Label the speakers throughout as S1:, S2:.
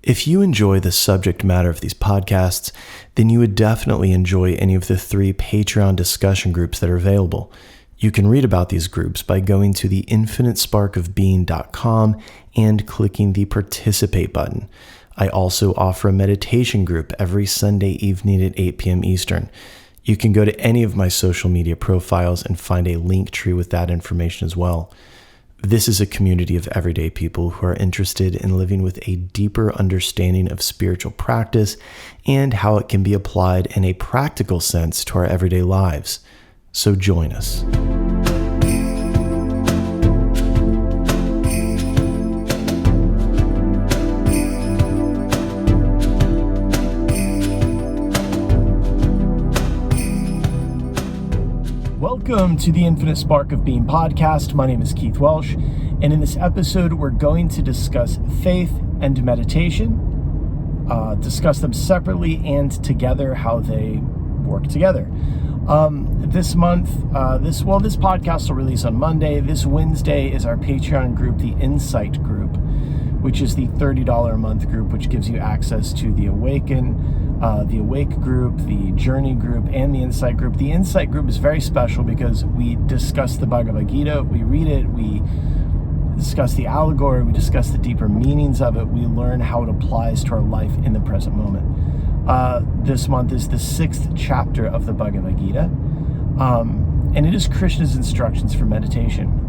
S1: If you enjoy the subject matter of these podcasts, then you would definitely enjoy any of the 3 Patreon discussion groups that are available. You can read about these groups by going to the infinitesparkofbeing.com and clicking the participate button. I also offer a meditation group every Sunday evening at 8 p.m. Eastern. You can go to any of my social media profiles and find a link tree with that information as well. This is a community of everyday people who are interested in living with a deeper understanding of spiritual practice and how it can be applied in a practical sense to our everyday lives. So join us. Welcome to the Infinite Spark of Being podcast. My name is Keith Welsh, and in this episode, we're going to discuss faith and meditation, discuss them separately and together, how they work together. This month, this podcast will release on Monday. This Wednesday is our Patreon group, the Insight group, which is the $30 a month group, which gives you access to the Awaken, the Awake group, the Journey group, and the Insight group. The Insight group is very special because we discuss the Bhagavad Gita, we read it, we discuss the allegory, we discuss the deeper meanings of it, we learn how it applies to our life in the present moment. This month is the 6th chapter of the Bhagavad Gita, and it is Krishna's instructions for meditation.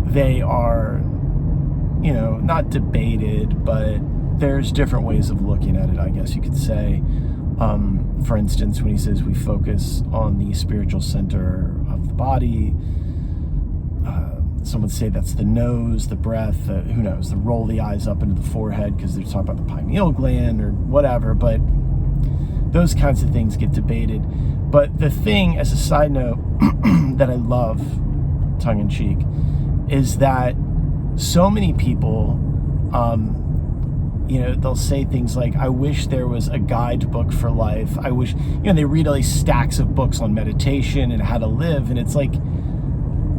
S1: They are, not debated, but there's different ways of looking at it, I guess you could say. For instance, when he says we focus on the spiritual center of the body, some would say that's the nose, the breath, who knows, the roll the eyes up into the forehead because they're talking about the pineal gland or whatever, but those kinds of things get debated. But the thing, as a side note, that I love, tongue-in-cheek, is that so many people, they'll say things like, I wish there was a guidebook for life. I wish, they read all these stacks of books on meditation and how to live. And it's like,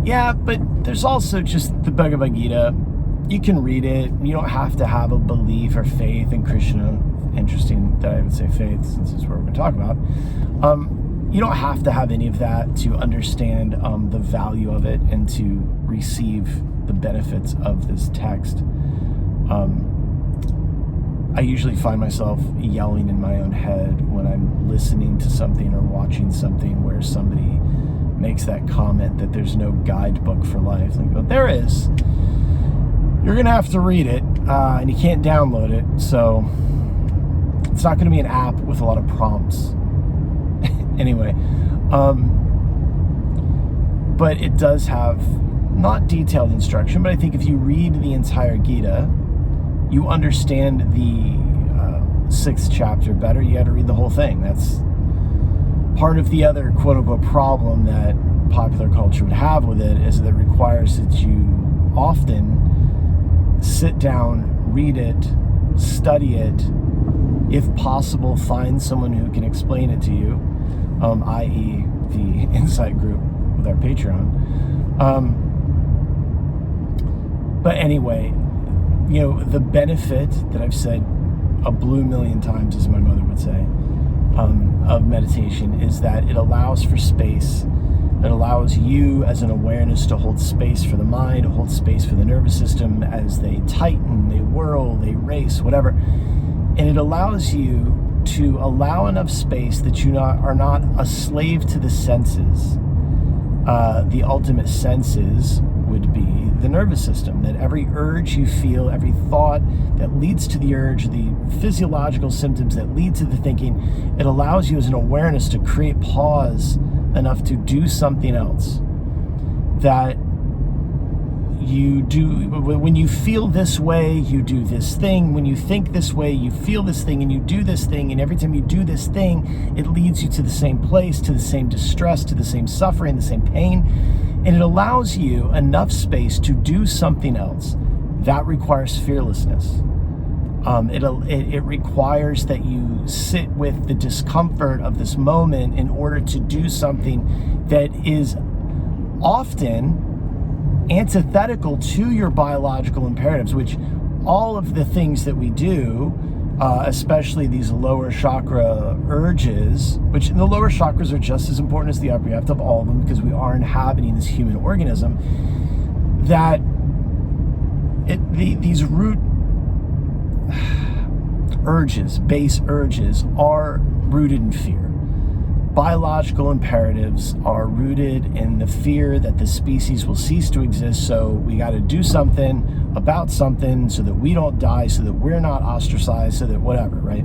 S1: yeah, but there's also just the Bhagavad Gita. You can read it. You don't have to have a belief or faith in Krishna. Interesting that I would say faith, since it's what we're going to talk about. You don't have to have any of that to understand the value of it and to receive the benefits of this text. I usually find myself yelling in my own head when I'm listening to something or watching something where somebody makes that comment that there's no guidebook for life. Like, well, there is. You're going to have to read it, and you can't download it, so it's not going to be an app with a lot of prompts. Anyway, but it does have not detailed instruction, but I think if you read the entire Gita, you understand the 6th chapter better. You got to read the whole thing. That's part of the other quote-unquote problem that popular culture would have with it, is that it requires that you often sit down, read it, study it, if possible, find someone who can explain it to you, i.e. the Insight group with our Patreon. But anyway, the benefit that I've said a blue million times, as my mother would say, of meditation is that it allows for space. It allows you as an awareness to hold space for the mind, to hold space for the nervous system as they tighten, they whirl, they race, whatever. And it allows you to allow enough space that you are not a slave to the senses. The ultimate senses would be the nervous system, that every urge you feel, every thought that leads to the urge, the physiological symptoms that lead to the thinking, it allows you as an awareness to create pause enough to do something else. That you do, when you feel this way, you do this thing. When you think this way, you feel this thing and you do this thing. And every time you do this thing, it leads you to the same place, to the same distress, to the same suffering, the same pain. And it allows you enough space to do something else. That requires fearlessness. It requires that you sit with the discomfort of this moment in order to do something that is often antithetical to your biological imperatives, which all of the things that we do, especially these lower chakra urges, which the lower chakras are just as important as the upper. You have to have all of them because we are inhabiting this human organism. That these root urges, base urges, are rooted in fear. Biological imperatives are rooted in the fear that the species will cease to exist, so we got to do something about something so that we don't die, so that we're not ostracized, so that whatever, right?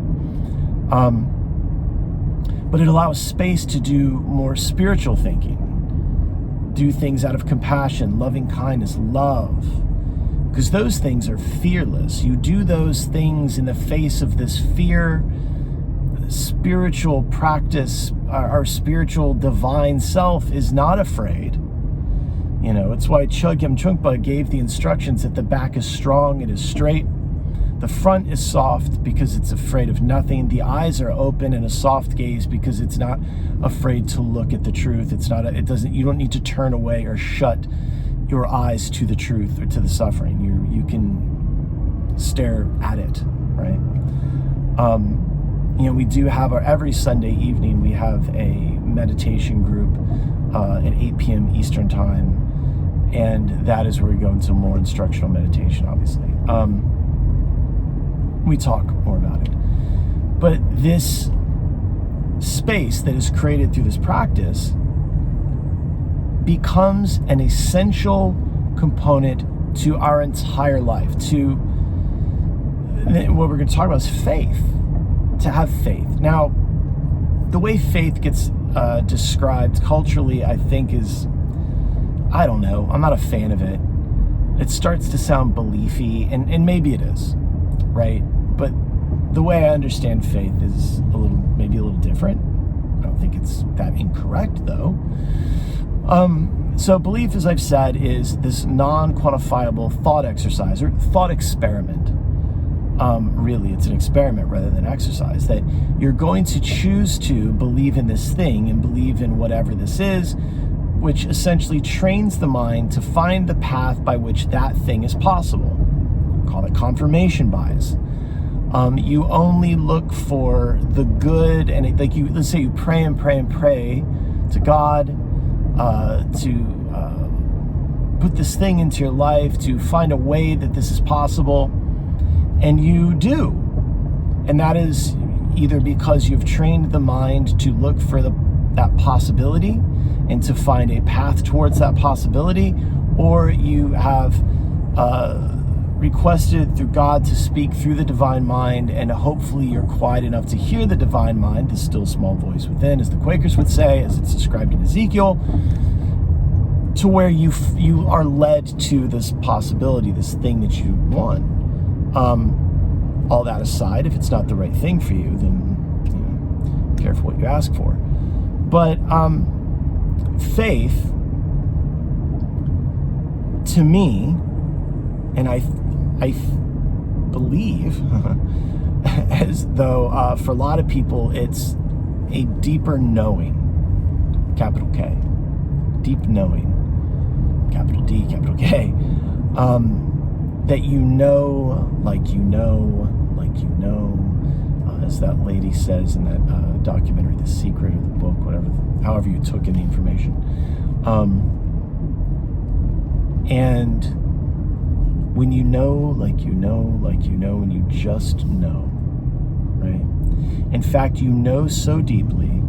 S1: But it allows space to do more spiritual thinking, do things out of compassion, loving kindness, love, because those things are fearless. You do those things in the face of this fear. Spiritual practice, our spiritual divine self is not afraid. You know, it's why Chogyam Trungpa gave the instructions that the back is strong, it is straight. The front is soft because it's afraid of nothing. The eyes are open and a soft gaze because it's not afraid to look at the truth. You don't need to turn away or shut your eyes to the truth or to the suffering. You can stare at it, right? You know, we do have every Sunday evening, we have a meditation group at 8 p.m. Eastern time. And that is where we go into more instructional meditation, obviously. We talk more about it. But this space that is created through this practice becomes an essential component to our entire life. To what we're going to talk about is faith. To have faith. Now, the way faith gets described culturally, I think is, I don't know, I'm not a fan of it. It starts to sound beliefy, and maybe it is, right? But the way I understand faith is maybe a little different. I don't think it's that incorrect, though. So belief, as I've said, is this non-quantifiable thought exercise or thought experiment. Really, it's an experiment rather than exercise, that you're going to choose to believe in this thing and believe in whatever this is, which essentially trains the mind to find the path by which that thing is possible. Call it confirmation bias. You only look for the good, and let's say you pray and pray and pray to God to put this thing into your life, to find a way that this is possible. And you do. And that is either because you've trained the mind to look for that possibility and to find a path towards that possibility, or you have requested through God to speak through the divine mind, and hopefully you're quiet enough to hear the divine mind, the still small voice within, as the Quakers would say, as it's described in Ezekiel, to where you are led to this possibility, this thing that you want. All that aside, if it's not the right thing for you, then be careful what you ask for. But faith, to me, and I believe, as though for a lot of people, it's a deeper knowing, capital K, deep knowing, capital D, capital K. That you know, like you know, like you know, as that lady says in that documentary, The Secret, or the book, whatever, however you took in the information. And when you know, like you know, like you know, and you just know, right? In fact, you know so deeply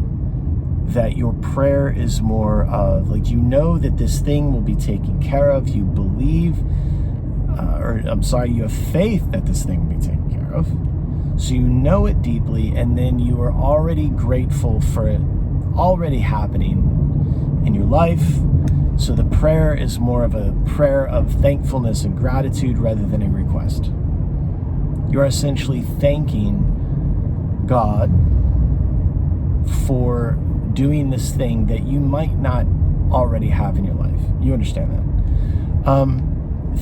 S1: that your prayer is more of, like, you know that this thing will be taken care of, you believe, you have faith that this thing will be taken care of. So you know it deeply, and then you are already grateful for it already happening in your life. So the prayer is more of a prayer of thankfulness and gratitude rather than a request. You're essentially thanking God for doing this thing that you might not already have in your life. You understand that?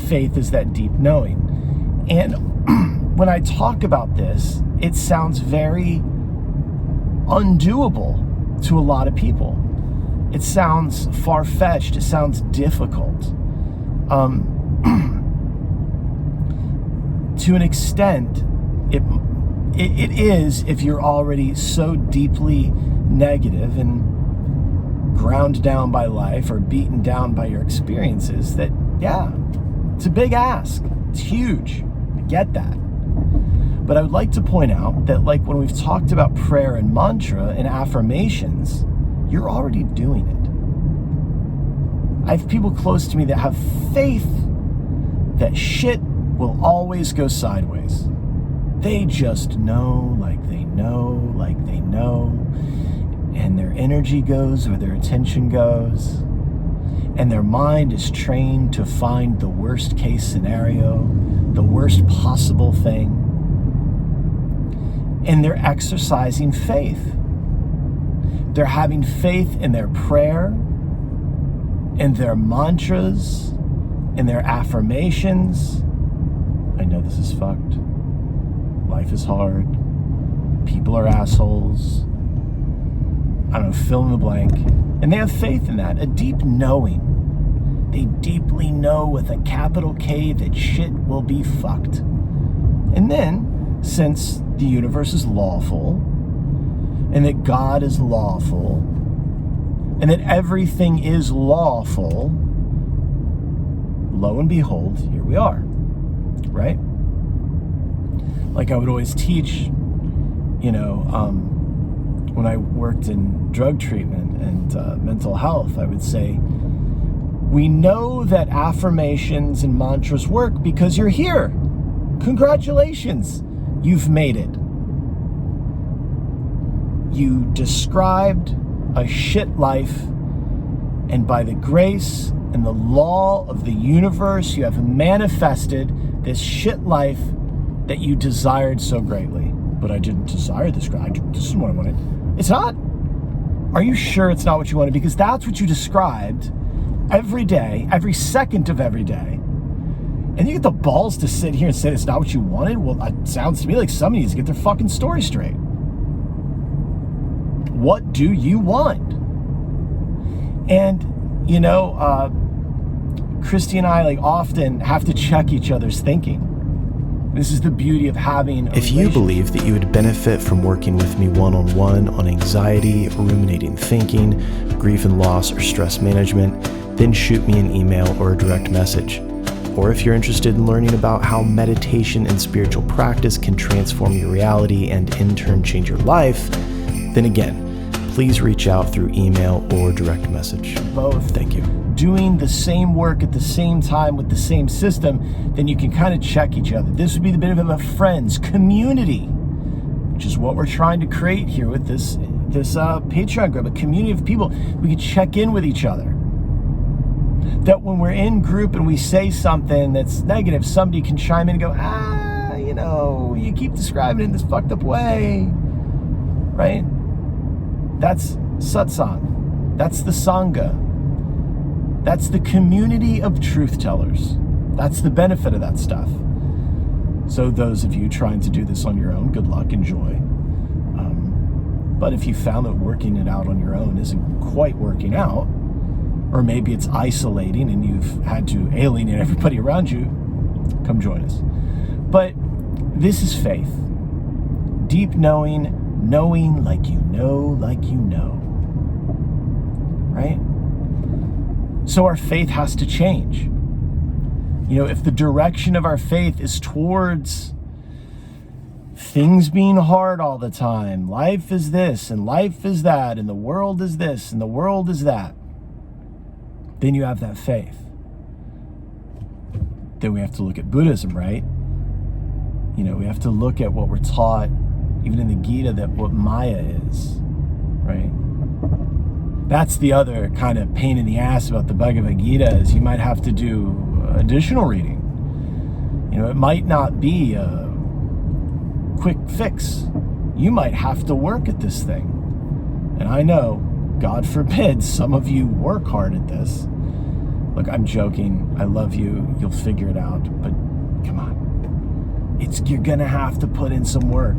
S1: Faith is that deep knowing. And when I talk about this, it sounds very undoable to a lot of people. It sounds far-fetched. It sounds difficult. To an extent, it is, if you're already so deeply negative and ground down by life or beaten down by your experiences, that, yeah, it's a big ask. It's huge. I get that. But I would like to point out that, like, when we've talked about prayer and mantra and affirmations, you're already doing it. I have people close to me that have faith that shit will always go sideways. They just know, like they know, like they know, and their energy goes where their attention goes, and their mind is trained to find the worst case scenario, the worst possible thing, and they're exercising faith. They're having faith in their prayer, in their mantras, in their affirmations. I know this is fucked. Life is hard. People are assholes. I don't know, fill in the blank. And they have faith in that, a deep knowing. They deeply know with a capital K that shit will be fucked. And then, since the universe is lawful, and that God is lawful, and that everything is lawful, lo and behold, here we are, right? Like I would always teach, when I worked in drug treatment and mental health, I would say, we know that affirmations and mantras work because you're here. Congratulations, you've made it. You described a shit life, and by the grace and the law of the universe, you have manifested this shit life that you desired so greatly. But I didn't desire this. This is what I wanted. It's not. Are you sure it's not what you wanted? Because that's what you described every day, every second of every day. And you get the balls to sit here and say it's not what you wanted? Well, it sounds to me like somebody needs to get their fucking story straight. What do you want? And, Christy and I often have to check each other's thinking. This is the beauty of having a
S2: If you believe that you would benefit from working with me one-on-one on anxiety, ruminating thinking, grief and loss, or stress management, then shoot me an email or a direct message. Or if you're interested in learning about how meditation and spiritual practice can transform your reality and in turn change your life, then again, please reach out through email or direct message.
S1: Both.
S2: Thank you.
S1: Doing the same work at the same time with the same system, then you can kind of check each other. This would be the benefit of friends, community, which is what we're trying to create here with this Patreon group, a community of people. We can check in with each other. That when we're in group and we say something that's negative, somebody can chime in and go, you keep describing it in this fucked up way, right? That's satsang. That's the sangha. That's the community of truth tellers. That's the benefit of that stuff. So those of you trying to do this on your own, good luck, enjoy. But if you found that working it out on your own isn't quite working out, or maybe it's isolating and you've had to alienate everybody around you, come join us. But this is faith. Deep knowing like you know, right? So our faith has to change. If the direction of our faith is towards things being hard all the time, life is this and life is that, and the world is this and the world is that, then you have that faith. Then we have to look at Buddhism, right? We have to look at what we're taught, even in the Gita, that what Maya is, right? That's the other kind of pain in the ass about the Bhagavad Gita, is you might have to do additional reading. It might not be a quick fix. You might have to work at this thing. And I know, God forbid, some of you work hard at this. Look, I'm joking. I love you. You'll figure it out. But come on. You're going to have to put in some work.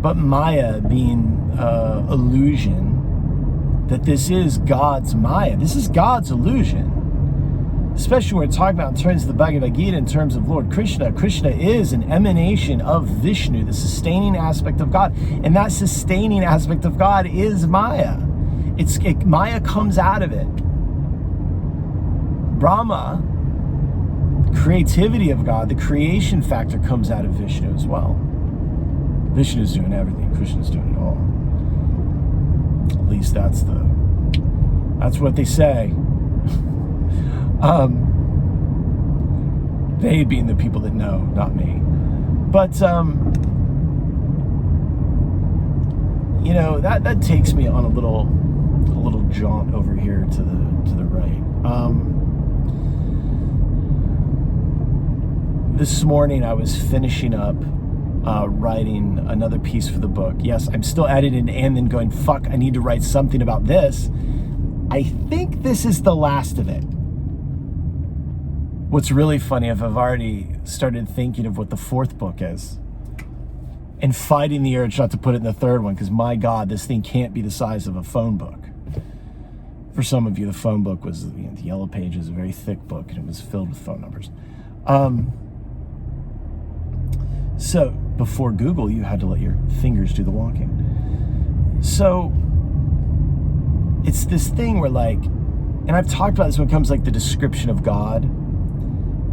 S1: But Maya being illusion, that this is God's Maya. This is God's illusion. especially when we're talking about in terms of the Bhagavad Gita, in terms of Lord Krishna. Krishna is an emanation of Vishnu, the sustaining aspect of God. And that sustaining aspect of God is Maya. Maya comes out of it. Brahma, creativity of God, the creation factor comes out of Vishnu as well. Vishnu's doing everything. Krishna's doing it all. At least that's what they say. They being the people that know, not me. But that takes me on a little jaunt over here to the right. This morning I was finishing up writing another piece for the book. Yes, I'm still editing and then going, fuck, I need to write something about this. I think this is the last of it. What's really funny, if I've already started thinking of what the fourth book is and fighting the urge not to put it in the third one, because my God, this thing can't be the size of a phone book. For some of you, the phone book was, the Yellow Pages, a very thick book, and it was filled with phone numbers. So before Google, you had to let your fingers do the walking. So it's this thing where and I've talked about this when it comes the description of God.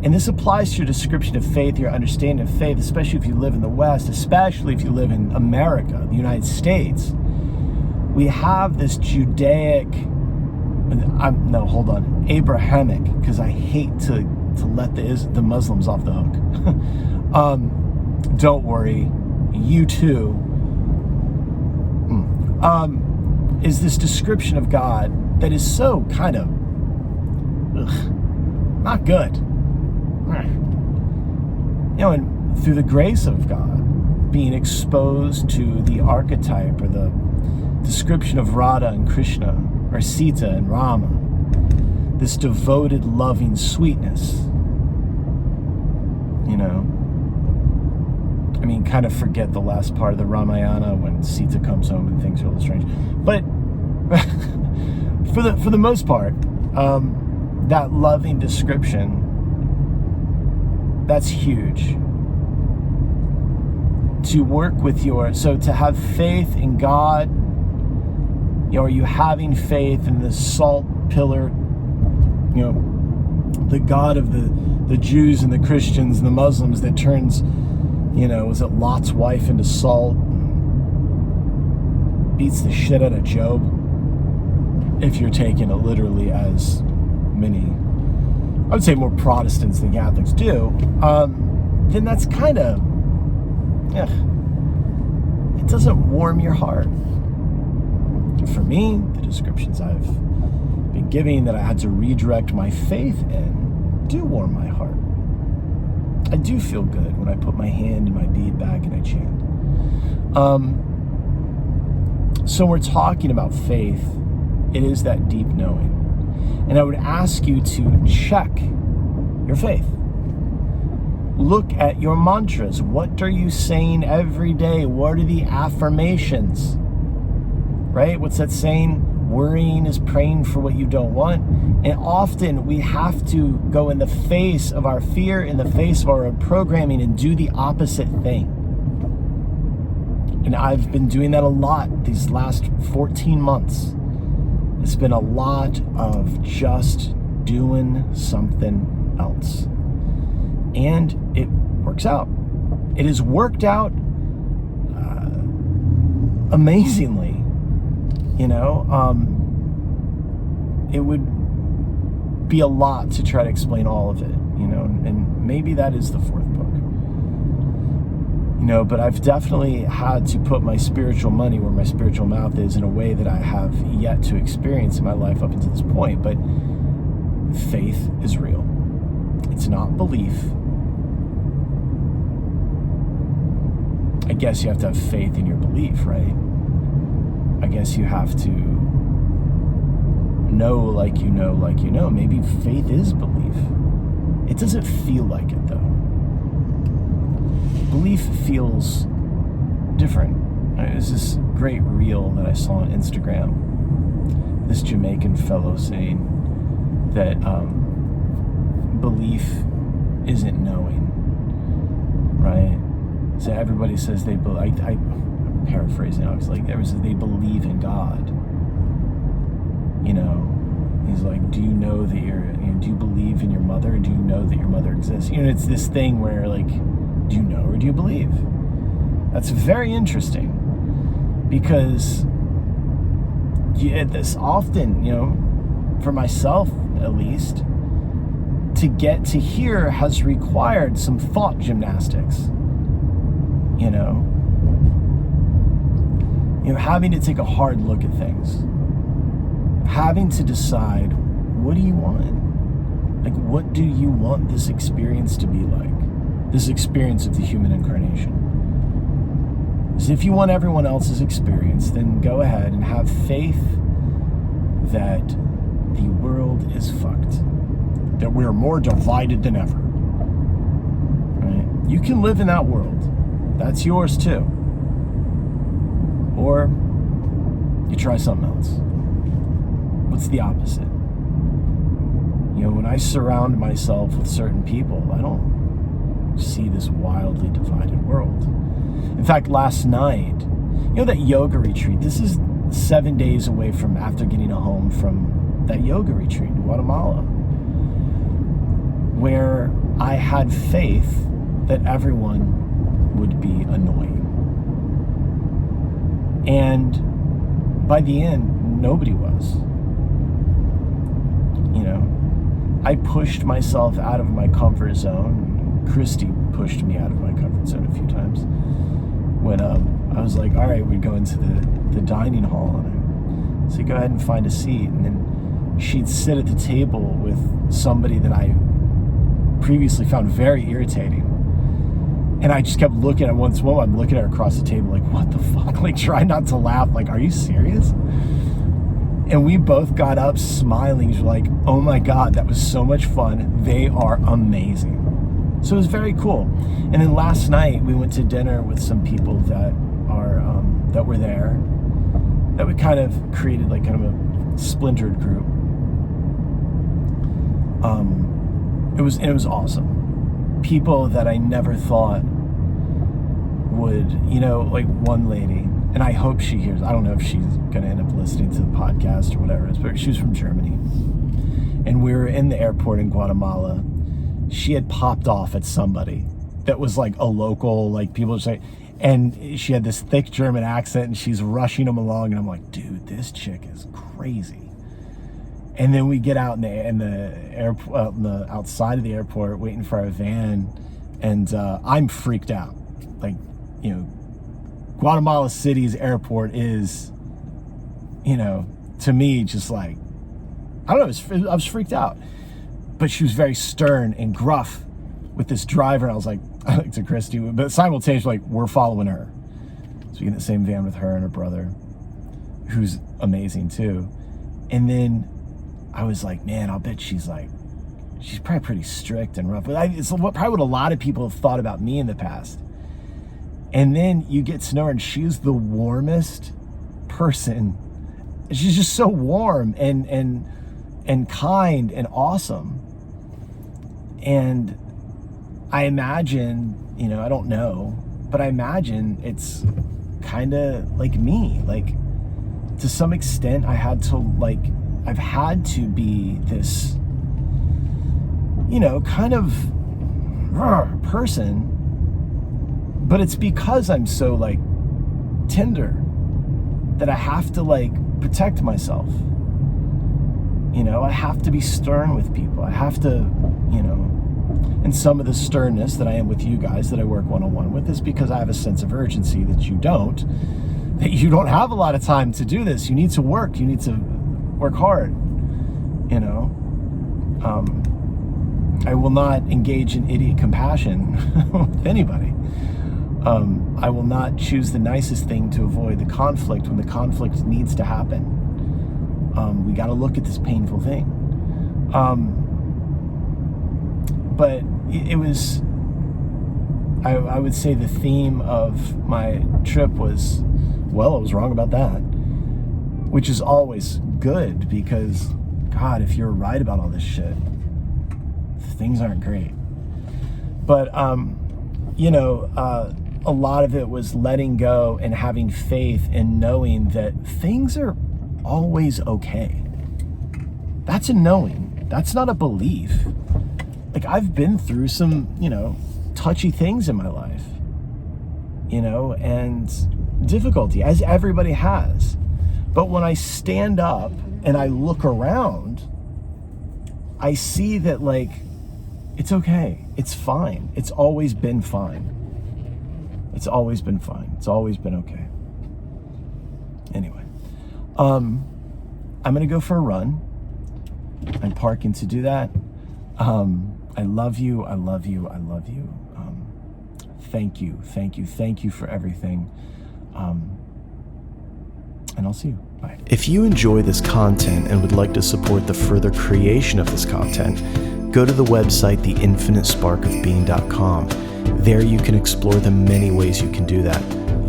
S1: And this applies to your description of faith, your understanding of faith, especially if you live in the West, especially if you live in America, the United States. We have this Judaic, Abrahamic, because I hate to let the Muslims off the hook. Don't worry, you too. Is this description of God that is so kind of not good. And through the grace of God, being exposed to the archetype or the description of Radha and Krishna, or Sita and Rama, this devoted, loving sweetness, kind of forget the last part of the Ramayana when Sita comes home and things are a little strange. But for the most part, that loving description, that's huge. To work with to have faith in God, are you having faith in the salt pillar, the God of the Jews and the Christians and the Muslims that turns, was it Lot's wife into salt, beats the shit out of Job, if you're taking it literally, as many, I would say more Protestants than Catholics do, then that's kind of, it doesn't warm your heart. For me, the descriptions I've been giving that I had to redirect my faith in do warm my heart. I do feel good when I put my hand in my bead bag and I chant. So we're talking about faith. It is that deep knowing. And I would ask you to check your faith. Look at your mantras. What are you saying every day? What are the affirmations? Right? What's that saying? Worrying is praying for what you don't want. And often we have to go in the face of our fear, in the face of our programming, and do the opposite thing. And I've been doing that a lot these last 14 months. It's been a lot of just doing something else. And it works out. It has worked out amazingly. It would be a lot to try to explain all of it, and maybe that is the fourth book. But I've definitely had to put my spiritual money where my spiritual mouth is in a way that I have yet to experience in my life up until this point. But faith is real. It's not belief. I guess you have to have faith in your belief, right? I guess you have to know like you know. Maybe faith is belief. It doesn't feel like it, though. Belief feels different. There's this great reel that I saw on Instagram. This Jamaican fellow saying that belief isn't knowing, right? So everybody says they believe, I'm paraphrasing, obviously, like everybody says they believe in God. You know, he's like, do you know that do you believe in your mother? Do you know that your mother exists? You know, it's this thing where like, do you know or do you believe? That's very interesting, because this often, you know, for myself at least, to get to here has required some thought gymnastics. You know, having to take a hard look at things, having to decide, what do you want? Like, what do you want this experience to be like? This experience of the human incarnation. Because if you want everyone else's experience, then go ahead and have faith that the world is fucked. That we're more divided than ever. Right? You can live in that world. That's yours too. Or you try something else. What's the opposite? You know, when I surround myself with certain people, I don't see this wildly divided world. In fact, last night, you know that yoga retreat, this is 7 days away from after getting home from that yoga retreat in Guatemala, where I had faith that everyone would be annoying. And by the end, nobody was. You know, I pushed myself out of my comfort zone. Christy pushed me out of my comfort zone a few times. When I was like, all right, we'd go into the dining hall, and I said, go ahead and find a seat. And then she'd sit at the table with somebody that I previously found very irritating. And I just kept looking at once more. I'm looking at her across the table like, what the fuck? Like, try not to laugh. Like, are you serious? And we both got up smiling. She's like, oh my God, that was so much fun. They are amazing. So it was very cool. And then last night we went to dinner with some people that were there, that we kind of created like kind of a splintered group. It was awesome. People that I never thought would, you know, like one lady, and I hope she hears, I don't know if she's going to end up listening to the podcast or whatever it is, but she was from Germany. And we were in the airport in Guatemala. She had popped off at somebody that was like a local, like people say, and she had this thick German accent, and she's rushing them along, and I'm like, dude, this chick is crazy. And then we get out in the airport, outside of the airport, waiting for our van, and I'm freaked out. Like, you know, Guatemala City's airport is, you know, to me, just like, I don't know, I was freaked out. But she was very stern and gruff with this driver, and I was like to Christy, but simultaneously, like, we're following her. So we get in the same van with her and her brother, who's amazing too. And then I was like, man, I'll bet she's probably pretty strict and rough. But it's probably what a lot of people have thought about me in the past. And then you get to know her, and she's the warmest person. She's just so warm and kind and awesome. And I imagine, you know, I don't know, but I imagine it's kind of like me. Like, to some extent, I've had to be this, you know, kind of person, but it's because I'm so like tender that I have to like protect myself. You know, I have to be stern with people. I have to, you know, and some of the sternness that I am with you guys that I work one-on-one with is because I have a sense of urgency that you don't have a lot of time to do this. You need to work. You need to work hard, you know. I will not engage in idiot compassion with anybody. I will not choose the nicest thing to avoid the conflict when the conflict needs to happen. We got to look at this painful thing. But it was, I would say the theme of my trip was, well, I was wrong about that, which is always good, because God, if you're right about all this shit, things aren't great. But, a lot of it was letting go and having faith in knowing that things are always okay. That's a knowing. That's not a belief. Like, I've been through some, touchy things in my life, and difficulty, as everybody has. But when I stand up and I look around, I see that, like, it's okay. It's fine. It's always been fine. It's always been fine. It's always been okay. Anyway, I'm going to go for a run. I'm parking to do that. I love you. I love you. I love you. Thank you. Thank you. Thank you for everything. And I'll see you. Bye.
S2: If you enjoy this content and would like to support the further creation of this content, go to the website theinfinitesparkofbeing.com. There you can explore the many ways you can do that.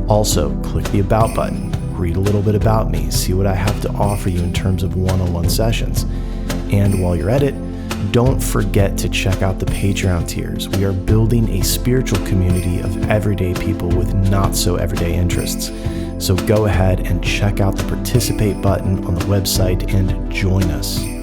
S2: Also, click the About button, read a little bit about me, see what I have to offer you in terms of one-on-one sessions. And while you're at it, don't forget to check out the Patreon tiers. We are building a spiritual community of everyday people with not so everyday interests. So go ahead and check out the participate button on the website and join us.